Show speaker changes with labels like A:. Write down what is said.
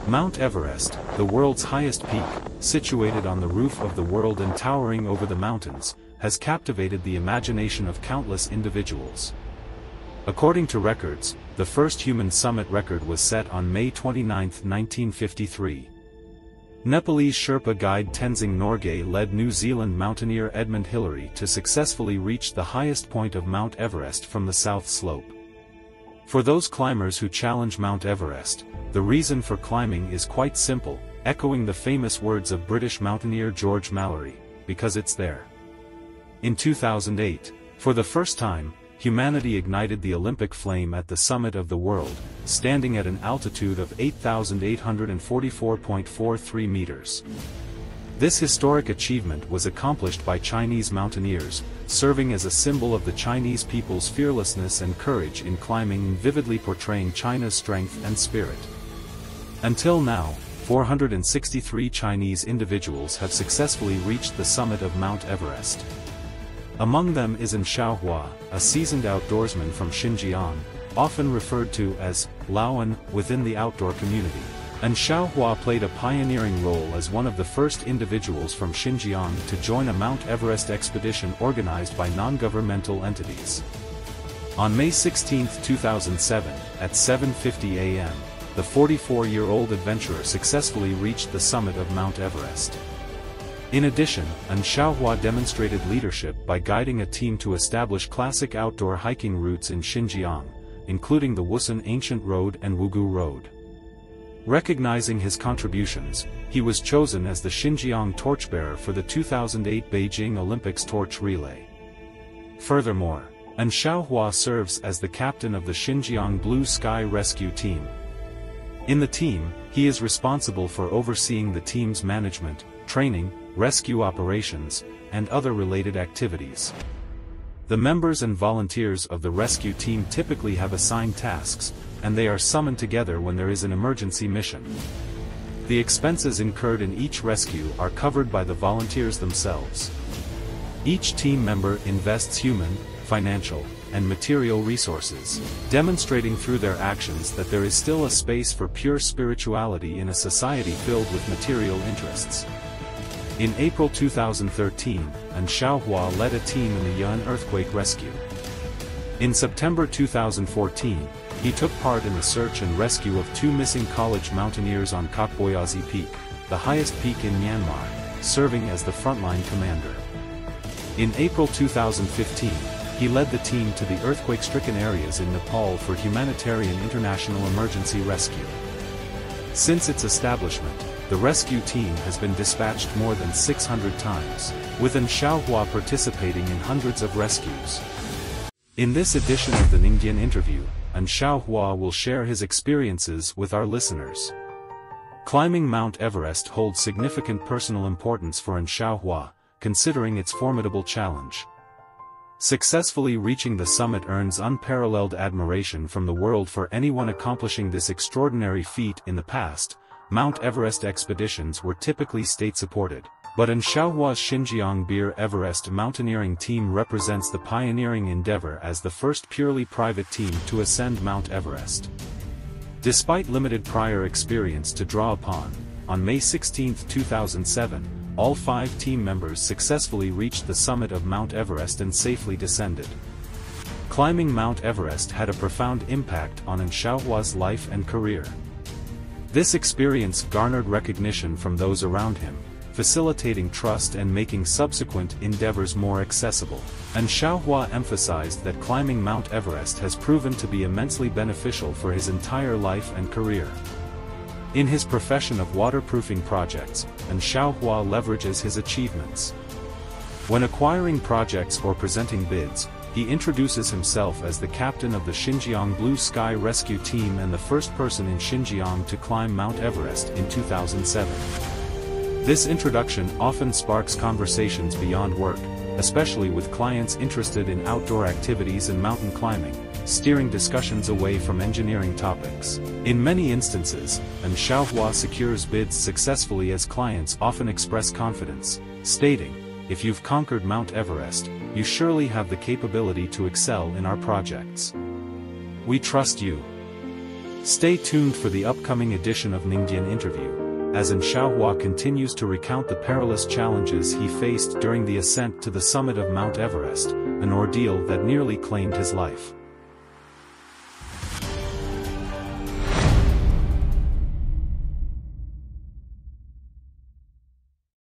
A: Mount Everest, the world's highest peak, situated on the roof of the world and towering over the mountains, has captivated the imagination of countless individuals. According to records, the first human summit record was set on May 29, 1953. Nepalese Sherpa guide Tenzing Norgay led New Zealand mountaineer Edmund Hillary to successfully reach the highest point of Mount Everest from the south slope. For those climbers who challenge Mount Everest, the reason for climbing is quite simple, echoing the famous words of British mountaineer George Mallory, because it's there. In 2008, for the first time, humanity ignited the Olympic flame at the summit of the world, standing at an altitude of 8,844.43 meters. This historic achievement was accomplished by Chinese mountaineers, serving as a symbol of the Chinese people's fearlessness and courage in climbing and vividly portraying China's strength and spirit. Until now, 463 Chinese individuals have successfully reached the summit of Mount Everest. Among them is An-Shaohua, a seasoned outdoorsman from Xinjiang, often referred to as Laoan within the outdoor community. An-Shaohua played a pioneering role as one of the first individuals from Xinjiang to join a Mount Everest expedition organized by non-governmental entities. On May 16, 2007, at 7:50 a.m., the 44-year-old adventurer successfully reached the summit of Mount Everest. In addition, An-Shaohua demonstrated leadership by guiding a team to establish classic outdoor hiking routes in Xinjiang, including the Wusun Ancient Road and Wugu Road. Recognizing his contributions, he was chosen as the Xinjiang torchbearer for the 2008 Beijing Olympics torch relay. Furthermore, An-Shaohua serves as the captain of the Xinjiang Blue Sky Rescue Team. In the team, he is responsible for overseeing the team's management, training, rescue operations, and other related activities. The members and volunteers of the rescue team typically have assigned tasks, and they are summoned together when there is an emergency mission. The expenses incurred in each rescue are covered by the volunteers themselves. Each team member invests human, financial, and material resources, demonstrating through their actions that there is still a space for pure spirituality in a society filled with material interests. In April 2013, An-Shaohua led a team in the Yunnan earthquake rescue. In September 2014, he took part in the search and rescue of 2 missing college mountaineers on Kokboyazi Peak, the highest peak in Myanmar, serving as the frontline commander. In April 2015, he led the team to the earthquake-stricken areas in Nepal for humanitarian international emergency rescue. Since its establishment, the rescue team has been dispatched more than 600 times, with An-Shaohua participating in hundreds of rescues. In this edition of the Ningdian interview, An-Shaohua will share his experiences with our listeners. Climbing Mount Everest holds significant personal importance for An-Shaohua, considering its formidable challenge. Successfully reaching the summit earns unparalleled admiration from the world. For anyone accomplishing this extraordinary feat in the past, Mount Everest expeditions were typically state-supported, but An-Shaohua's Xinjiang Bir Everest mountaineering team represents the pioneering endeavor as the first purely private team to ascend Mount Everest. Despite limited prior experience to draw upon, on May 16, 2007, all 5 team members successfully reached the summit of Mount Everest and safely descended. Climbing Mount Everest had a profound impact on An-Shaohua's life and career. This experience garnered recognition from those around him, facilitating trust and making subsequent endeavors more accessible. An-Shaohua emphasized that climbing Mount Everest has proven to be immensely beneficial for his entire life and career. In his profession of waterproofing projects, An-Shaohua leverages his achievements. When acquiring projects or presenting bids, he introduces himself as the captain of the Xinjiang Blue Sky Rescue Team and the first person in Xinjiang to climb Mount Everest in 2007. This introduction often sparks conversations beyond work, especially with clients interested in outdoor activities and mountain climbing, steering discussions away from engineering topics. In many instances, An-Shaohua secures bids successfully as clients often express confidence, stating, "If you've conquered Mount Everest, you surely have the capability to excel in our projects. We trust you." Stay tuned for the upcoming edition of Ningdian Interview, as An+Shaohua continues to recount the perilous challenges he faced during the ascent to the summit of Mount Everest, an ordeal that nearly claimed his life.